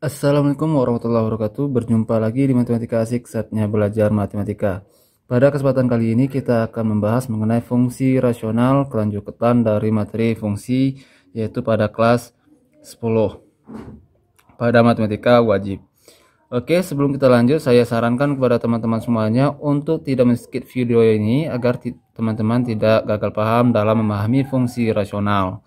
Assalamualaikum warahmatullahi wabarakatuh. Berjumpa lagi di Matematika Asik, saatnya belajar matematika. Pada kesempatan kali ini kita akan membahas mengenai fungsi rasional kelanjutan dari materi fungsi, yaitu pada kelas 10 pada matematika wajib. Oke, sebelum kita lanjut, saya sarankan kepada teman-teman semuanya untuk tidak men-skip video ini agar teman-teman tidak gagal paham dalam memahami fungsi rasional.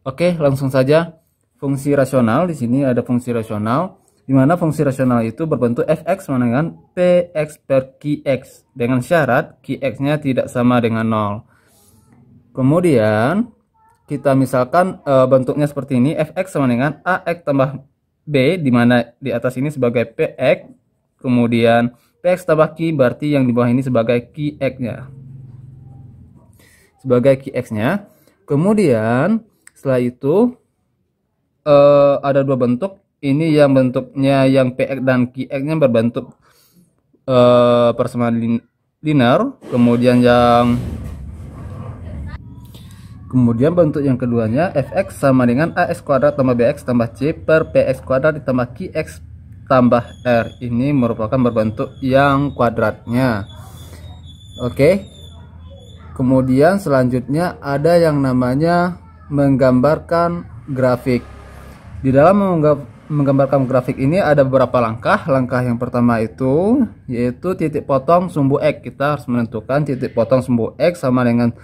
Oke, langsung saja. Fungsi rasional, di sini ada fungsi rasional, di mana fungsi rasional itu berbentuk fx sama dengan px per qx, dengan syarat qx-nya tidak sama dengan 0. Kemudian, kita misalkan bentuknya seperti ini, fx sama dengan ax tambah b, di mana di atas ini sebagai px, kemudian px tambah q, berarti yang di bawah ini sebagai qx-nya. Kemudian, setelah itu, ada dua bentuk. Ini yang bentuknya yang px dan qx-nya berbentuk persamaan linear. Kemudian bentuk yang keduanya fx sama dengan ax kuadrat tambah bx tambah c per px kuadrat ditambah qx tambah r. Ini merupakan berbentuk yang kuadratnya. Oke. Kemudian selanjutnya ada yang namanya menggambarkan grafik. Di dalam menggambarkan grafik ini ada beberapa langkah. Langkah yang pertama itu yaitu titik potong sumbu X. Kita harus menentukan titik potong sumbu X sama dengan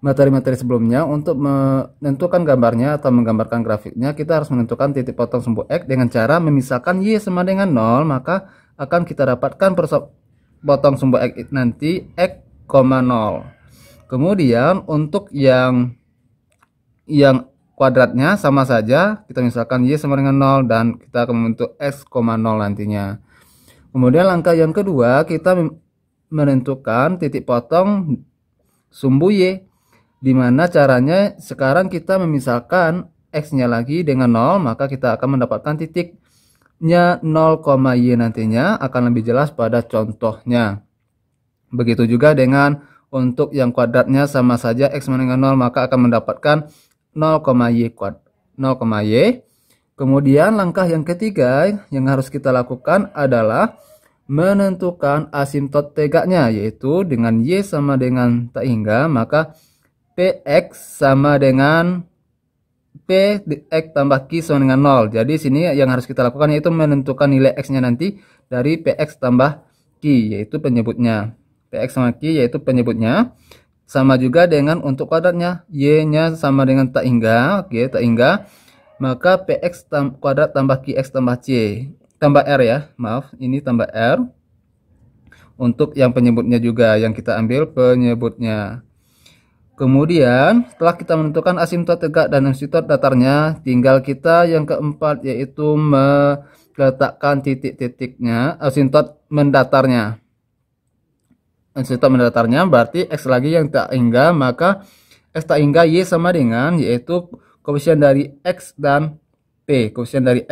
materi-materi sebelumnya. Untuk menentukan gambarnya atau menggambarkan grafiknya, kita harus menentukan titik potong sumbu X dengan cara memisahkan Y sama dengan 0. Maka akan kita dapatkan potong sumbu X nanti X, 0. Kemudian untuk yang kuadratnya sama saja, kita misalkan Y sama dengan 0 dan kita akan membentuk X, 0 nantinya. Kemudian langkah yang kedua, kita menentukan titik potong sumbu Y, dimana caranya sekarang kita memisahkan X-nya lagi dengan 0, maka kita akan mendapatkan titiknya 0, Y nantinya. Akan lebih jelas pada contohnya. Begitu juga dengan untuk yang kuadratnya sama saja X sama dengan 0, maka akan mendapatkan 0, Y. Kemudian langkah yang ketiga yang harus kita lakukan adalah menentukan asimtot tegaknya, yaitu dengan Y sama dengan tak hingga, maka PX sama dengan PX tambah Q sama dengan 0. Jadi sini yang harus kita lakukan yaitu menentukan nilai X-nya nanti dari PX tambah Q, yaitu penyebutnya. PX sama Q yaitu penyebutnya. Sama juga dengan untuk kuadratnya, Y-nya sama dengan tak hingga, oke, tak hingga, maka PX kuadrat tambah QX tambah C, tambah R ya, maaf, ini tambah R. Untuk yang penyebutnya juga, yang kita ambil penyebutnya. Kemudian, setelah kita menentukan asimtot tegak dan asimtot datarnya, tinggal kita yang keempat, yaitu meletakkan titik-titiknya, asimtot mendatarnya. Asimtot mendatarnya berarti X lagi yang tak hingga, maka X tak hingga Y sama dengan yaitu koefisien dari X dan P. Koefisien dari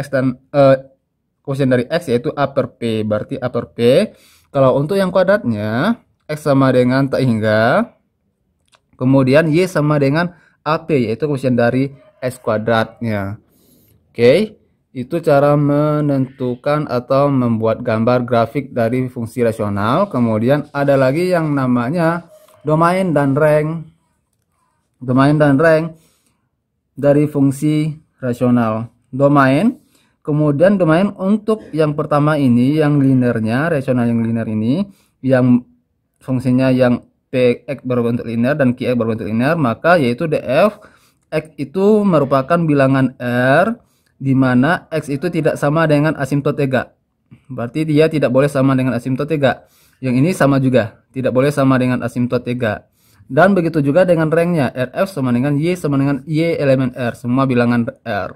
X yaitu A per P, berarti A per P. Kalau untuk yang kuadratnya X sama dengan tak hingga, kemudian Y sama dengan AP, yaitu koefisien dari X kuadratnya. Oke. Itu cara menentukan atau membuat gambar grafik dari fungsi rasional. Kemudian ada lagi yang namanya domain dan rank. Domain dan rank dari fungsi rasional. Kemudian domain untuk yang pertama ini, yang linearnya, rasional yang linear ini, yang fungsinya yang Px berbentuk linear dan Qx berbentuk linear, maka yaitu df X itu merupakan bilangan R, di mana X itu tidak sama dengan asimtot tegak. Berarti dia tidak boleh sama dengan asimtot tegak. Yang ini sama juga, tidak boleh sama dengan asimtot tegak. Dan begitu juga dengan ranknya, RF sama dengan Y sama dengan Y elemen R. Semua bilangan R.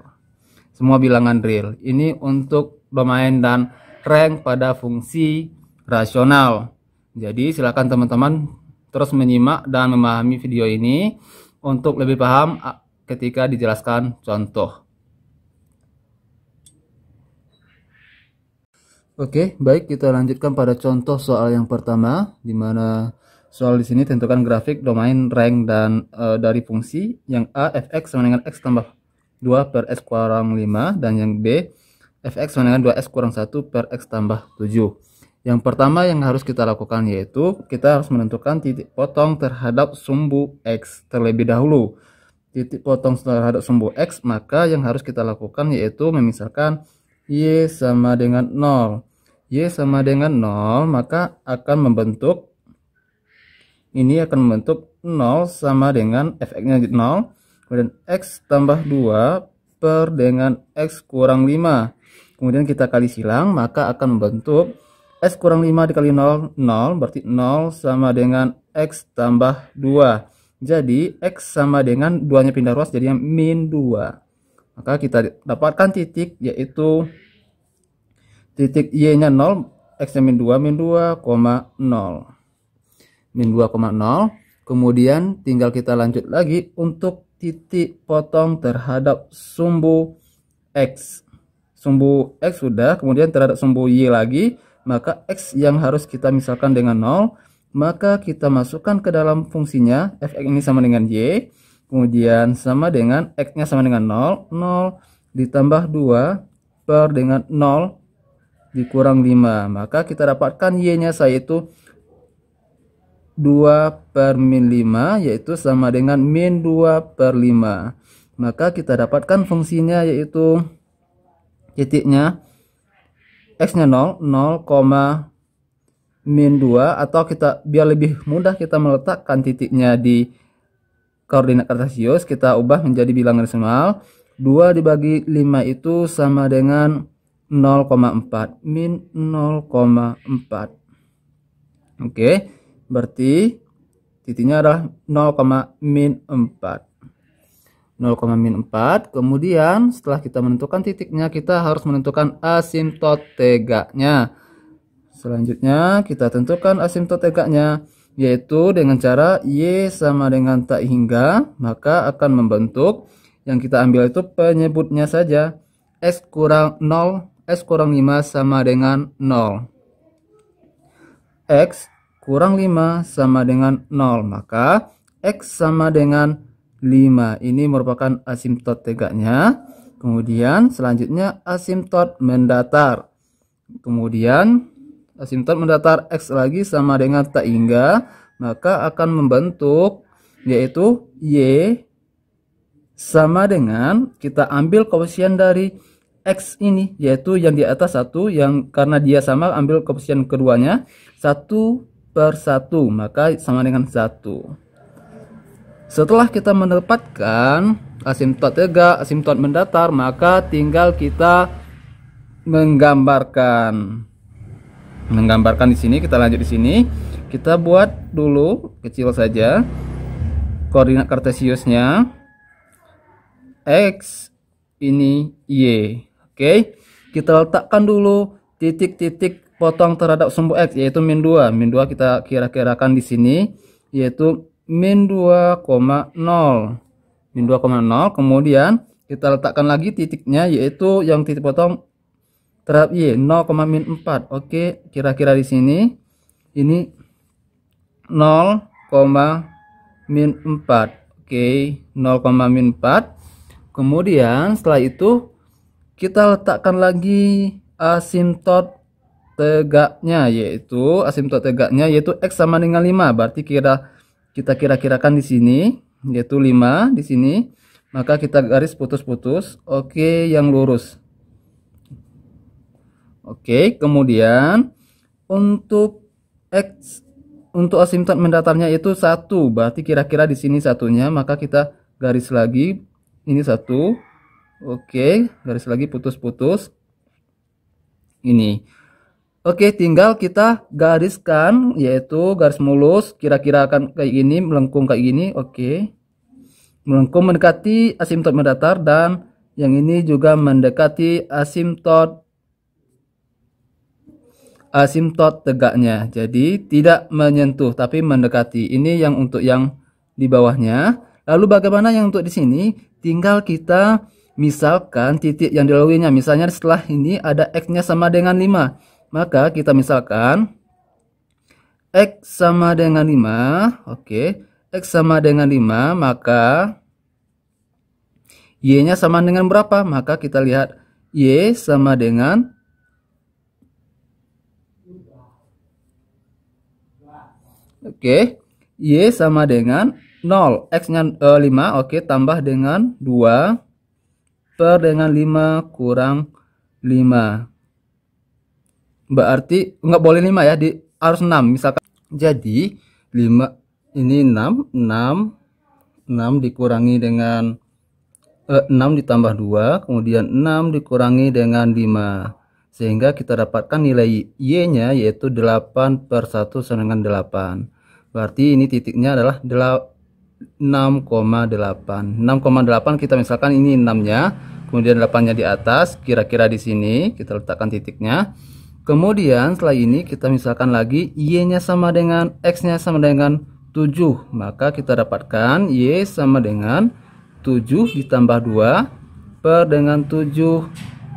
Semua bilangan real. Ini untuk domain dan rank pada fungsi rasional. Jadi silakan teman-teman terus menyimak dan memahami video ini untuk lebih paham ketika dijelaskan contoh. Oke, baik, kita lanjutkan pada contoh soal yang pertama, di mana soal di sini tentukan grafik domain rank dan dari fungsi yang A fx sama dengan x tambah 2 per s kurang 5, dan yang B fx sama dengan 2x kurang 1 per x tambah 7. Yang pertama yang harus kita lakukan yaitu kita harus menentukan titik potong terhadap sumbu x terlebih dahulu. Titik potong terhadap sumbu x, maka yang harus kita lakukan yaitu memisahkan y sama dengan 0. Y sama dengan 0, maka akan membentuk, ini akan membentuk 0 sama dengan fx-nya 0, kemudian x tambah 2 per dengan x kurang 5. Kemudian kita kali silang, maka akan membentuk x kurang 5 dikali 0, 0, berarti 0 sama dengan x tambah 2. Jadi x sama dengan 2 nya pindah ruas jadinya min 2. Maka kita dapatkan titik yaitu titik y nya 0, x nya min 2, min 2,0. Min 2,0. Kemudian tinggal kita lanjut lagi untuk titik potong terhadap sumbu x. Sumbu x sudah, kemudian terhadap sumbu y lagi, maka x yang harus kita misalkan dengan 0, maka kita masukkan ke dalam fungsinya, fx ini sama dengan y, kemudian sama dengan x nya sama dengan 0, 0 ditambah 2 per dengan 0 dikurang 5, maka kita dapatkan y nya yaitu 2 per min 5, yaitu sama dengan min 2 per 5. Maka kita dapatkan fungsinya yaitu titiknya x nya 0, 0, min 2, atau kita biar lebih mudah kita meletakkan titiknya di koordinat kartesius, kita ubah menjadi bilangan desimal. 2 dibagi 5 itu sama dengan 0,4, min 0,4. Oke, berarti titiknya adalah 0,-4. 0,-4. Kemudian setelah kita menentukan titiknya, kita harus menentukan asimtot tegaknya. Selanjutnya kita tentukan asimtot tegaknya, yaitu dengan cara y sama dengan tak hingga, maka akan membentuk, yang kita ambil itu penyebutnya saja, x kurang 0, x kurang 5 sama dengan 0. X kurang 5 sama dengan 0, maka x sama dengan 5. Ini merupakan asimtot tegaknya. Kemudian selanjutnya asimtot mendatar. Kemudian asimtot mendatar x lagi sama dengan tak hingga, maka akan membentuk yaitu y sama dengan, kita ambil koefisien dari x ini yaitu yang di atas 1, yang karena dia sama ambil koefisien keduanya 1 per 1, maka sama dengan 1. Setelah kita mendapatkan asimtot tegak, asimtot mendatar, maka tinggal kita menggambarkan di sini. Kita lanjut di sini. Kita buat dulu kecil saja koordinat kartesiusnya. X ini y. Oke. Kita letakkan dulu titik-titik potong terhadap sumbu x yaitu min 2. Min 2 kita kira-kirakan di sini yaitu min 2,0. Min 2,0. Kemudian kita letakkan lagi titiknya yaitu yang titik potong terhadap y 0,-4. Oke, kira-kira di sini ini 0,-4. Oke, 0,-4. Kemudian setelah itu kita letakkan lagi asimtot tegaknya yaitu x sama dengan 5. Berarti kita kira-kirakan di sini yaitu 5 di sini, maka kita garis putus-putus. Oke, yang lurus. Oke, kemudian untuk x, untuk asimtot mendatarnya itu 1, berarti kira-kira di sini satunya, maka kita garis lagi ini 1. Oke, garis lagi putus-putus ini. Oke, tinggal kita gariskan yaitu garis mulus, kira-kira akan kayak gini, melengkung kayak gini. Oke, melengkung mendekati asimtot mendatar, dan yang ini juga mendekati asimtot tegaknya. Jadi tidak menyentuh tapi mendekati. Ini yang untuk yang di bawahnya. Lalu bagaimana yang untuk di sini? Tinggal kita misalkan titik yang dilaluinya. Misalnya setelah ini ada x-nya sama dengan 5. Maka kita misalkan x sama dengan 5. Oke, x sama dengan 5, maka y-nya sama dengan berapa? Maka kita lihat Y sama dengan Y sama dengan 0, X-nya 5, tambah dengan 2 per dengan 5 kurang 5. Berarti nggak boleh 5 ya, harus 6 misalkan. Jadi 5 ini 6 dikurangi dengan 6 ditambah 2, kemudian 6 dikurangi dengan 5. Sehingga kita dapatkan nilai Y-nya yaitu 8 per 1 sama dengan 8. Berarti ini titiknya adalah 6,8. 6,8 kita misalkan ini 6-nya, kemudian 8-nya di atas, kira-kira di sini kita letakkan titiknya. Kemudian setelah ini kita misalkan lagi Y-nya sama dengan X-nya sama dengan 7. Maka kita dapatkan Y sama dengan 7 ditambah 2 per dengan 7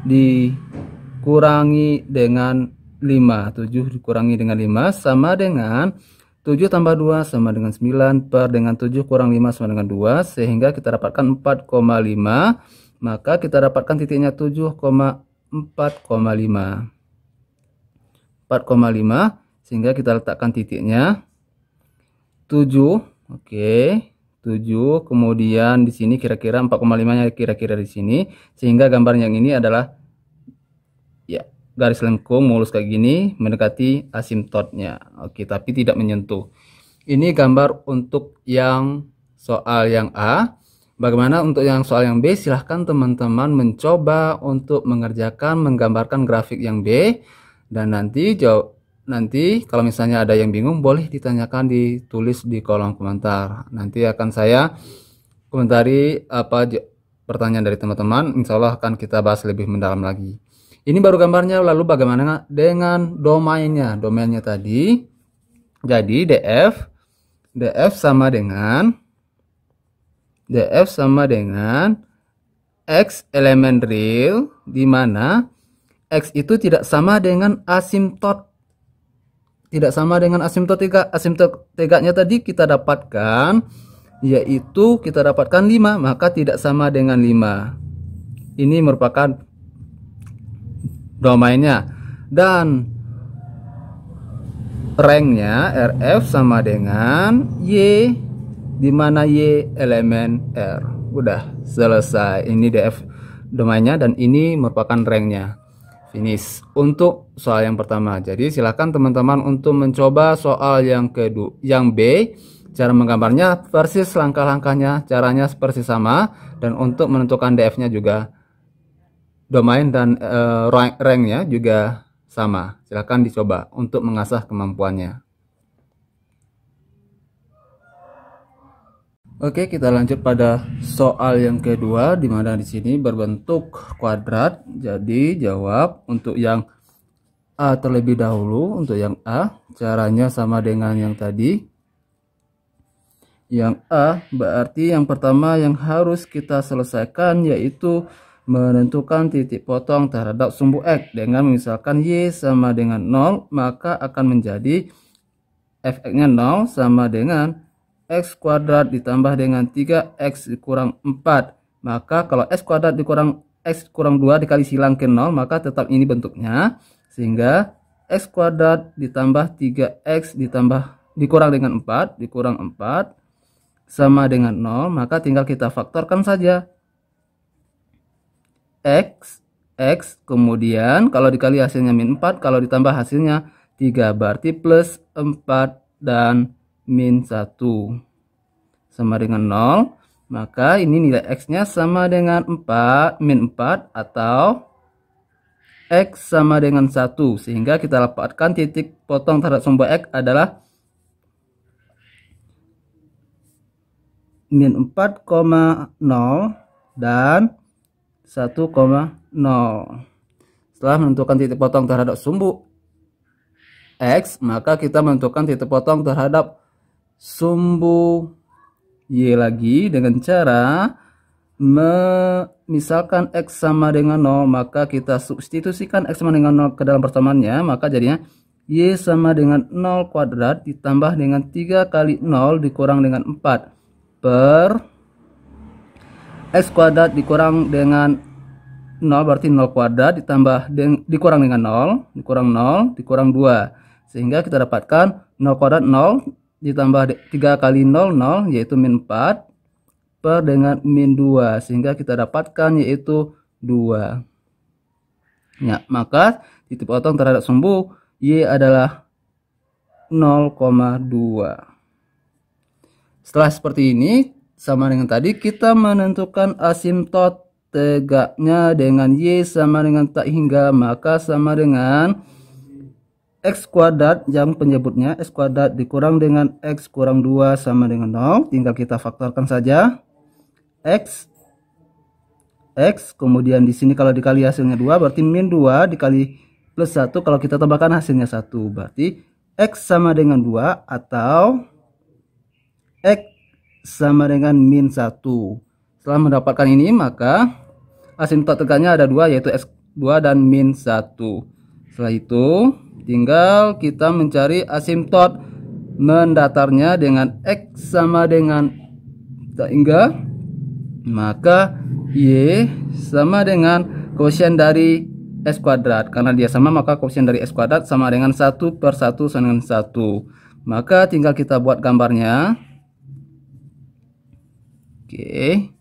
dikurangi dengan 5. 7 dikurangi dengan 5 sama dengan 7 tambah 2 sama dengan 9 per dengan 7 kurang 5 sama dengan 2. Sehingga kita dapatkan 4,5. Maka kita dapatkan titiknya 7,4,5. 4,5, sehingga kita letakkan titiknya 7. 7, kemudian di sini kira-kira 4,5-nya kira-kira di sini, sehingga gambar yang ini adalah ya garis lengkung mulus kayak gini mendekati asimtotnya. Tapi tidak menyentuh. Ini gambar untuk yang soal yang A. Bagaimana untuk yang soal yang B? Silahkan teman-teman mencoba untuk menggambarkan grafik yang B. Dan nanti kalau misalnya ada yang bingung boleh ditanyakan, ditulis di kolom komentar. Nanti akan saya komentari apa pertanyaan dari teman-teman. Insya Allah akan kita bahas lebih mendalam lagi. Ini baru gambarnya. Lalu bagaimana dengan domainnya? Domainnya tadi, jadi df sama dengan X elemen real, di mana X itu tidak sama dengan asimtot. Tidak sama dengan asimtot 3. Asimtot 3-nya tadi kita dapatkan, yaitu kita dapatkan 5. Maka tidak sama dengan 5. Ini merupakan domainnya. Dan ranknya RF sama dengan Y, di mana Y elemen R. Udah selesai. Ini DF domainnya dan ini merupakan ranknya. Finish untuk soal yang pertama. Jadi silakan teman-teman untuk mencoba soal yang kedua, yang B. Cara menggambarnya persis, langkah-langkahnya caranya persis sama, dan untuk menentukan DF-nya juga domain dan rank-nya juga sama. Silakan dicoba untuk mengasah kemampuannya. Oke, kita lanjut pada soal yang kedua, di mana di sini berbentuk kuadrat. Jadi jawab untuk yang A terlebih dahulu. Untuk yang A, caranya sama dengan yang tadi. Yang A berarti yang pertama yang harus kita selesaikan yaitu menentukan titik potong terhadap sumbu X. Dengan misalkan Y sama dengan 0, maka akan menjadi fx-nya 0 sama dengan X kuadrat ditambah dengan 3X dikurang 4. Maka kalau X kuadrat dikurang X kurang 2 dikali silang ke 0, maka tetap ini bentuknya. Sehingga X kuadrat ditambah 3X dikurang dengan 4 sama dengan 0. Maka tinggal kita faktorkan saja. X kemudian kalau dikali hasilnya min 4, kalau ditambah hasilnya 3, berarti plus 4 dan min 1 sama dengan 0. Maka ini nilai X nya sama dengan 4 min 4 atau X sama dengan 1. Sehingga kita dapatkan titik potong terhadap sumbu X adalah min 4,0 dan 1,0. Setelah menentukan titik potong terhadap sumbu X, maka kita menentukan titik potong terhadap sumbu Y lagi dengan cara misalkan X sama dengan 0, maka kita substitusikan X sama dengan 0 ke dalam persamaannya, maka jadinya Y sama dengan 0 kuadrat ditambah dengan 3 kali 0 dikurang dengan 4 per X kuadrat dikurang dengan 0 berarti 0 kuadrat ditambah dikurang dengan 0, dikurang 0, dikurang 2. Sehingga kita dapatkan 0 kuadrat 0 ditambah 3 kali 0, 0 yaitu min 4 per dengan min 2. Sehingga kita dapatkan yaitu 2. Ya, maka titik potong terhadap sumbu Y adalah 0,2. Setelah seperti ini, sama dengan tadi, kita menentukan asimtot tegaknya dengan Y sama dengan tak hingga, maka sama dengan X kuadrat yang penyebutnya X kuadrat dikurang dengan X kurang 2 sama dengan 0. Tinggal kita faktorkan saja. X kemudian di sini kalau dikali hasilnya 2 berarti min 2 dikali plus 1, kalau kita tambahkan hasilnya 1 berarti X sama dengan 2 atau X sama dengan min 1. Setelah mendapatkan ini maka asimtot tegaknya ada 2 yaitu X2 dan min 1. Setelah itu tinggal kita mencari asimtot mendatarnya dengan X sama dengan tak hingga, maka Y sama dengan koefisien dari X kuadrat. Karena dia sama maka koefisien dari X kuadrat sama dengan 1 per 1 sama dengan 1. Maka tinggal kita buat gambarnya. Oke.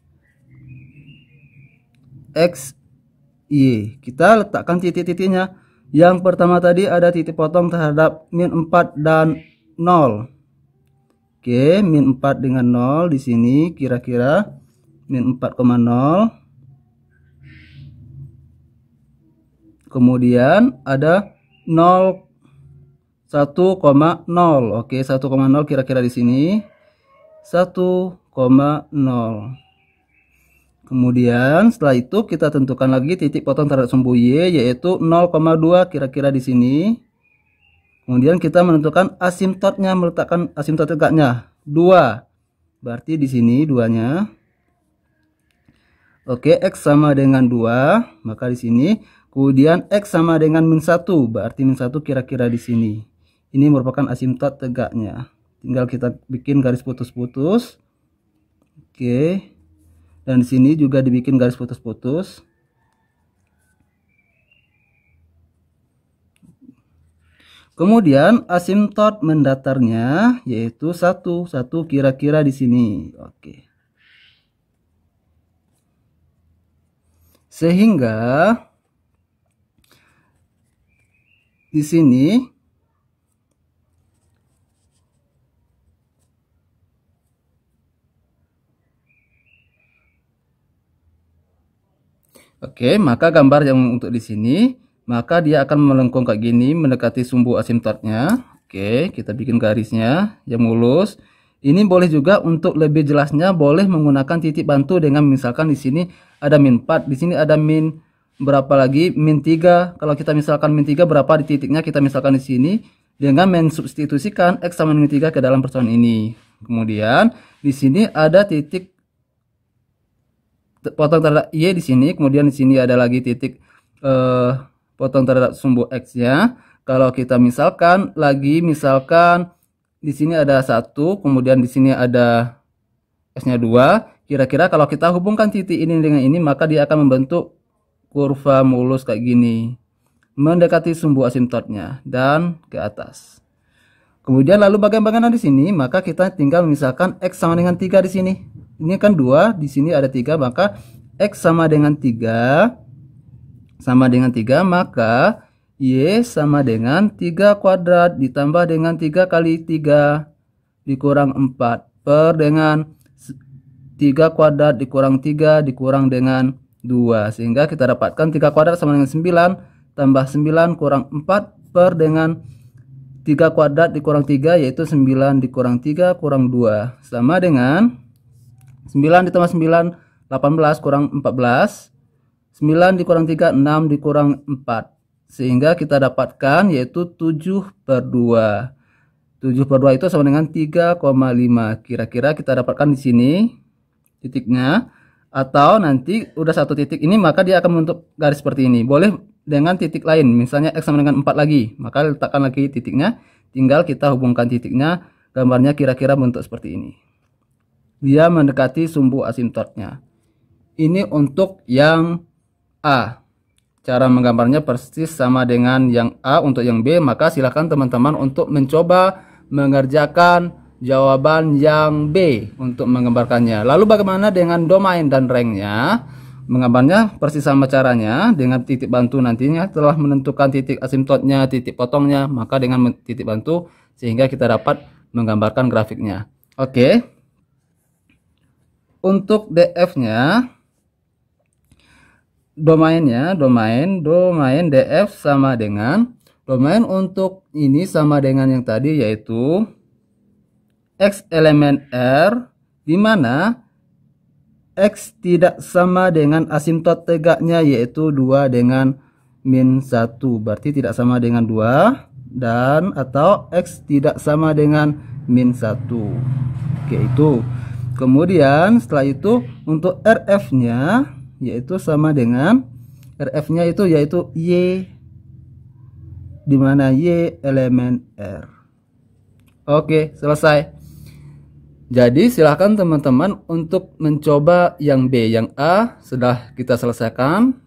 X, Y. Kita letakkan titik-titiknya. Yang pertama tadi ada titik potong terhadap min 4 dan 0. Oke, min 4 dengan 0 di sini kira-kira min 4,0. Kemudian ada 0 1,0. Oke, 1,0 kira-kira di sini 1,0. Kemudian setelah itu kita tentukan lagi titik potong terhadap sumbu Y yaitu 0,2 kira-kira di sini. Kemudian kita menentukan asimtotnya, meletakkan asimtot tegaknya 2. Berarti di sini 2-nya. Oke, X sama dengan 2, maka di sini. Kemudian X sama dengan min 1, berarti min 1 kira-kira di sini. Ini merupakan asimtot tegaknya. Tinggal kita bikin garis putus-putus. Oke. Dan di sini juga dibikin garis putus-putus. Kemudian asimtot mendatarnya yaitu 1 kira-kira di sini. Oke. Sehingga di sini oke, maka gambar yang untuk di sini, maka dia akan melengkung kayak gini mendekati sumbu asimtotnya. Oke, kita bikin garisnya yang mulus. Ini boleh juga untuk lebih jelasnya boleh menggunakan titik bantu dengan misalkan di sini ada min 4, di sini ada min berapa lagi, min 3. Kalau kita misalkan min 3 berapa di titiknya, kita misalkan di sini dengan mensubstitusikan X sama min 3 ke dalam persoalan ini. Kemudian di sini ada titik potong terhadap Y di sini, kemudian di sini ada lagi titik potong terhadap sumbu X-nya. Kalau kita misalkan di sini ada 1, kemudian di sini ada S-nya 2. Kira-kira kalau kita hubungkan titik ini dengan ini, maka dia akan membentuk kurva mulus kayak gini, mendekati sumbu asimtotnya dan ke atas. Kemudian lalu bagaimana di sini? Maka kita tinggal misalkan X sama dengan 3 di sini. Ini kan 2, di sini ada 3, maka X sama dengan 3. Sama dengan 3, maka Y sama dengan 3 kuadrat ditambah dengan 3 kali 3 dikurang 4 per dengan 3 kuadrat dikurang 3 dikurang dengan 2. Sehingga kita dapatkan 3 kuadrat sama dengan 9 tambah 9 kurang 4 per dengan 3 kuadrat dikurang 3 yaitu 9 dikurang 3 kurang 2. Sama dengan 9 ditambah 9 18 kurang 14. 9 dikurang 3 6 dikurang 4. Sehingga kita dapatkan yaitu 7 per 2. 7 per 2 itu sama dengan 3,5. Kira-kira kita dapatkan di sini titiknya. Atau nanti udah satu titik ini maka dia akan membentuk garis seperti ini. Boleh dengan titik lain. Misalnya X sama dengan 4 lagi. Maka letakkan lagi titiknya. Tinggal kita hubungkan titiknya. Gambarnya kira-kira bentuk seperti ini. Dia mendekati sumbu asimtotnya. Ini untuk yang A. Cara menggambarnya persis sama dengan yang A untuk yang B, maka silakan teman-teman untuk mencoba mengerjakan jawaban yang B untuk menggambarkannya. Lalu bagaimana dengan domain dan ranknya? Menggambarnya persis sama caranya dengan titik bantu nantinya telah menentukan titik asimptotnya, titik potongnya, maka dengan titik bantu sehingga kita dapat menggambarkan grafiknya. Oke. Untuk DF-nya, domain DF sama dengan domain untuk ini sama dengan yang tadi, yaitu X elemen R, di mana X tidak sama dengan asimptot tegaknya, yaitu 2 dengan min 1. Berarti tidak sama dengan 2 dan atau X tidak sama dengan min 1. Oke, itu. Kemudian setelah itu untuk RF-nya yaitu sama dengan RF-nya itu yaitu Y, di mana Y elemen R. Oke, selesai. Jadi silahkan teman-teman untuk mencoba yang B. Yang A sudah kita selesaikan,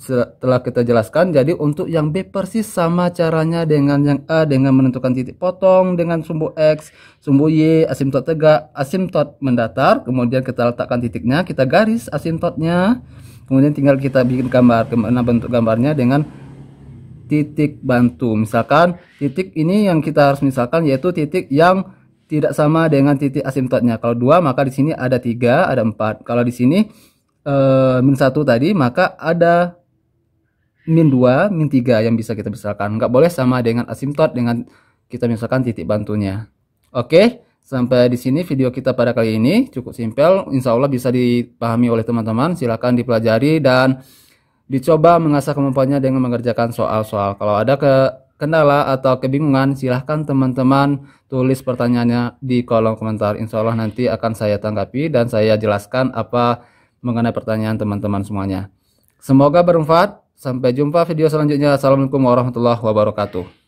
setelah kita jelaskan. Jadi untuk yang B persis sama caranya dengan yang A, dengan menentukan titik potong dengan sumbu X, sumbu Y, asimptot tegak, asimptot mendatar. Kemudian kita letakkan titiknya, kita garis asimptotnya. Kemudian tinggal kita bikin gambar. Kemana bentuk gambarnya dengan titik bantu. Misalkan titik ini yang kita harus misalkan yaitu titik yang tidak sama dengan titik asimptotnya. Kalau 2 maka di sini ada 3, ada 4. Kalau di sini min 1 tadi maka ada min 2, min 3 yang bisa kita misalkan. Nggak boleh sama dengan asimptot dengan kita misalkan titik bantunya. Oke, sampai di sini video kita pada kali ini cukup simpel. Insya Allah bisa dipahami oleh teman-teman. Silakan dipelajari dan dicoba mengasah kemampuannya dengan mengerjakan soal-soal. Kalau ada kendala atau kebingungan, silahkan teman-teman tulis pertanyaannya di kolom komentar. Insya Allah nanti akan saya tanggapi dan saya jelaskan apa mengenai pertanyaan teman-teman semuanya. Semoga bermanfaat. Sampai jumpa video selanjutnya. Assalamualaikum warahmatullahi wabarakatuh.